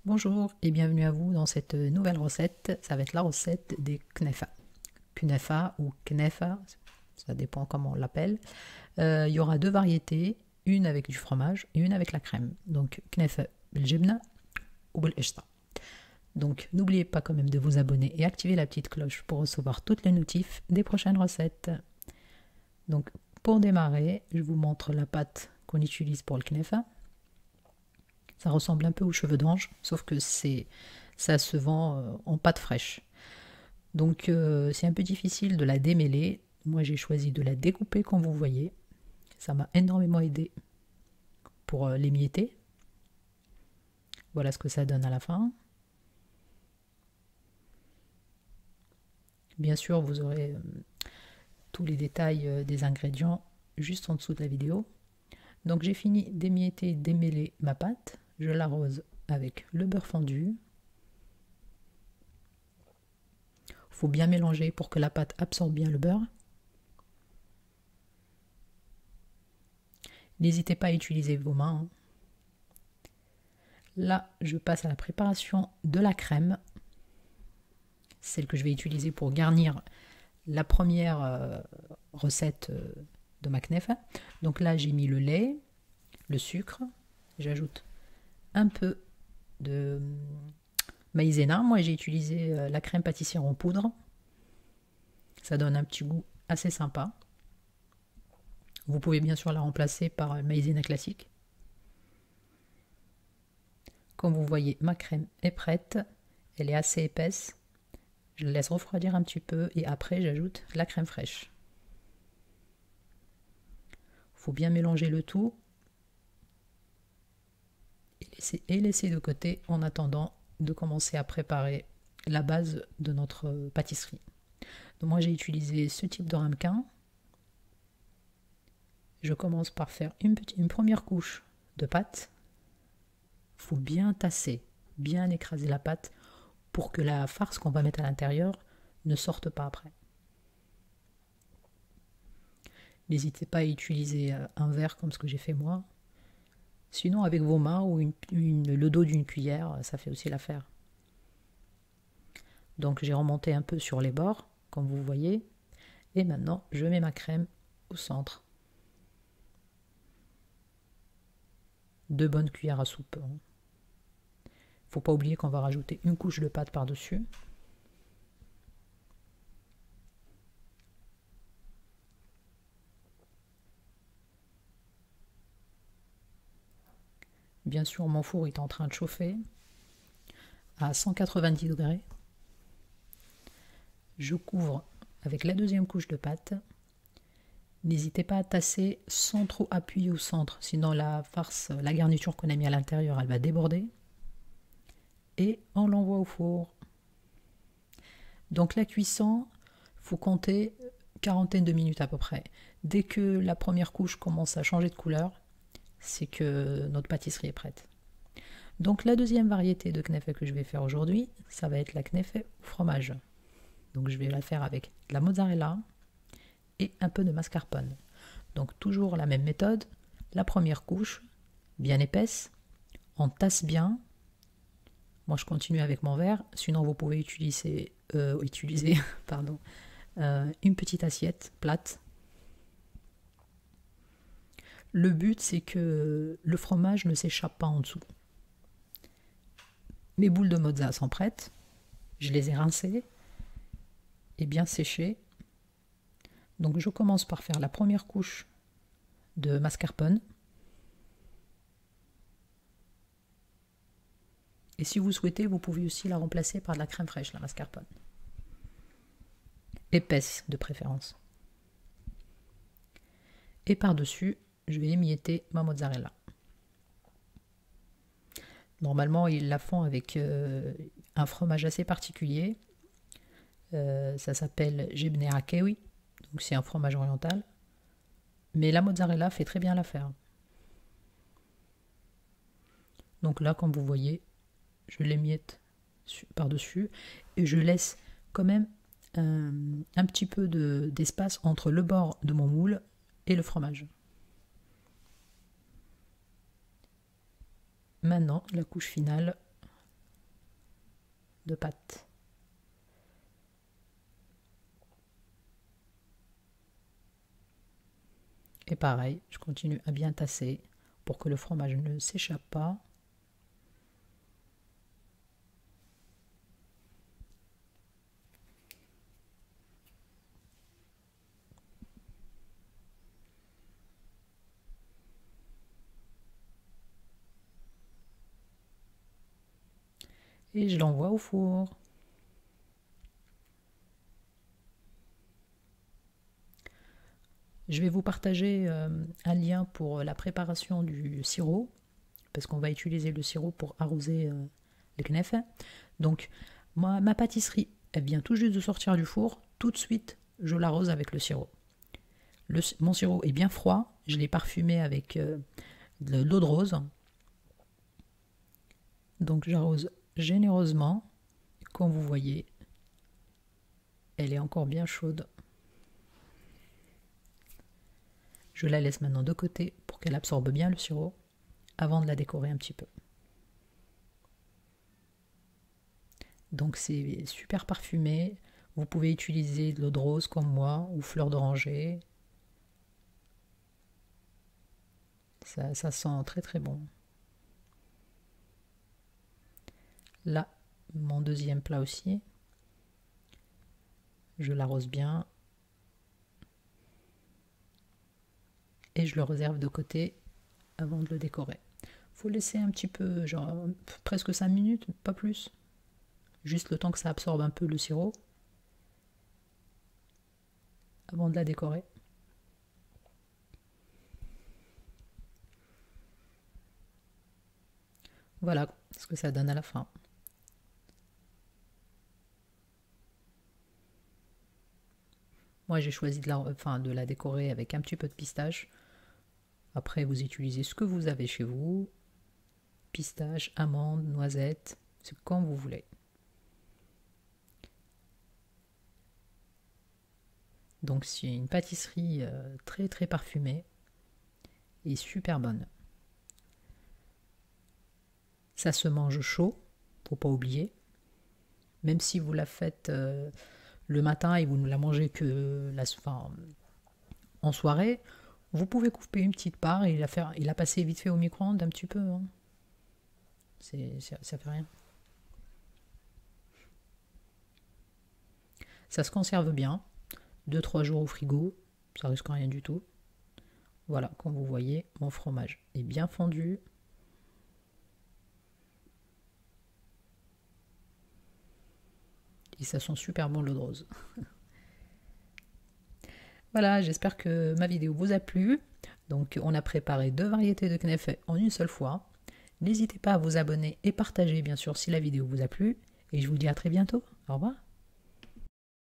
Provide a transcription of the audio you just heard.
Bonjour et bienvenue à vous dans cette nouvelle recette. Ça va être la recette des knefa. Knefa ou knefa, ça dépend comment on l'appelle. Il y aura deux variétés, une avec du fromage et une avec la crème. Donc knefa بالجبنة ou بالقشطة. Donc n'oubliez pas quand même de vous abonner et activer la petite cloche pour recevoir toutes les notifs des prochaines recettes. Donc pour démarrer, je vous montre la pâte qu'on utilise pour le knefa. Ça ressemble un peu aux cheveux d'ange, sauf que ça se vend en pâte fraîche. Donc c'est un peu difficile de la démêler. Moi j'ai choisi de la découper comme vous voyez. Ça m'a énormément aidé pour l'émietter. Voilà ce que ça donne à la fin. Bien sûr vous aurez tous les détails des ingrédients juste en dessous de la vidéo. Donc j'ai fini d'émietter, démêler ma pâte. Je l'arrose avec le beurre fondu. Il faut bien mélanger pour que la pâte absorbe bien le beurre. N'hésitez pas à utiliser vos mains. Là, je passe à la préparation de la crème. Celle que je vais utiliser pour garnir la première recette de ma knefa. Donc là, j'ai mis le lait, le sucre. J'ajoute un peu de maïzena. Moi, j'ai utilisé la crème pâtissière en poudre. Ça donne un petit goût assez sympa. Vous pouvez bien sûr la remplacer par maïzena classique. Comme vous voyez, ma crème est prête. Elle est assez épaisse. Je la laisse refroidir un petit peu et après j'ajoute la crème fraîche. Il faut bien mélanger le tout et laisser de côté en attendant de commencer à préparer la base de notre pâtisserie. Donc moi j'ai utilisé ce type de ramequin. Je commence par faire une première couche de pâte. Il faut bien tasser, bien écraser la pâte pour que la farce qu'on va mettre à l'intérieur ne sorte pas après. N'hésitez pas à utiliser un verre comme ce que j'ai fait moi. Sinon avec vos mains ou le dos d'une cuillère, ça fait aussi l'affaire. Donc j'ai remonté un peu sur les bords, comme vous voyez. Et maintenant, je mets ma crème au centre. 2 bonnes cuillères à soupe. Faut pas oublier qu'on va rajouter une couche de pâte par-dessus. Bien sûr, mon four est en train de chauffer à 190 degrés. Je couvre avec la deuxième couche de pâte. N'hésitez pas à tasser sans trop appuyer au centre, sinon la farce, la garniture qu'on a mis à l'intérieur, elle va déborder. Et on l'envoie au four. Donc la cuisson, il faut compter quarantaine de minutes à peu près. Dès que la première couche commence à changer de couleur, c'est que notre pâtisserie est prête. Donc la deuxième variété de knefe que je vais faire aujourd'hui, ça va être la knefe au fromage. Donc je vais la faire avec de la mozzarella et un peu de mascarpone. Donc toujours la même méthode. La première couche, bien épaisse, on tasse bien. Moi je continue avec mon verre, sinon vous pouvez utiliser pardon, une petite assiette plate. Le but c'est que le fromage ne s'échappe pas en dessous. Mes boules de mozza sont prêtes. Je les ai rincées et bien séchées. Donc je commence par faire la première couche de mascarpone. Et si vous souhaitez, vous pouvez aussi la remplacer par de la crème fraîche, la mascarpone. Épaisse de préférence. Et par-dessus, je vais émietter ma mozzarella. Normalement, ils la font avec un fromage assez particulier. Ça s'appelle Jibne Akewi. Donc c'est un fromage oriental. Mais la mozzarella fait très bien l'affaire. Donc là, comme vous voyez, je l'émiette par-dessus et je laisse quand même un petit peu d'espace entre le bord de mon moule et le fromage. Maintenant, la couche finale, de pâte. Et pareil, je continue à bien tasser pour que le fromage ne s'échappe pas. Et je l'envoie au four. Je vais vous partager un lien pour la préparation du sirop, parce qu'on va utiliser le sirop pour arroser les knefs. Donc, ma pâtisserie, elle vient tout juste de sortir du four. Tout de suite, je l'arrose avec le sirop. Mon sirop est bien froid. Je l'ai parfumé avec de l'eau de rose. Donc, j'arrose généreusement. Comme vous voyez, elle est encore bien chaude. Je la laisse maintenant de côté pour qu'elle absorbe bien le sirop avant de la décorer un petit peu. Donc c'est super parfumé. Vous pouvez utiliser de l'eau de rose comme moi ou fleur d'oranger. Ça sent très très bon. Là, mon deuxième plat aussi. Je l'arrose bien. Et je le réserve de côté avant de le décorer. Faut laisser un petit peu, genre presque 5 minutes, pas plus. Juste le temps que ça absorbe un peu le sirop avant de la décorer. Voilà ce que ça donne à la fin. Moi j'ai choisi de la décorer avec un petit peu de pistache. Après, vous utilisez ce que vous avez chez vous. Pistache, amandes, noisettes, c'est comme vous voulez. Donc c'est une pâtisserie très très parfumée et super bonne. Ça se mange chaud, faut pas oublier. Même si vous la faites le matin et vous ne la mangez que en soirée, vous pouvez couper une petite part et la passer vite fait au micro-ondes un petit peu. Hein. Ça fait rien. Ça se conserve bien. 2-3 jours au frigo, ça risque rien du tout. Voilà, comme vous voyez, mon fromage est bien fondu. Et ça sent super bon l'eau de rose. Voilà, j'espère que ma vidéo vous a plu. Donc on a préparé 2 variétés de knef en une seule fois. N'hésitez pas à vous abonner et partager bien sûr si la vidéo vous a plu. Et je vous dis à très bientôt. Au revoir.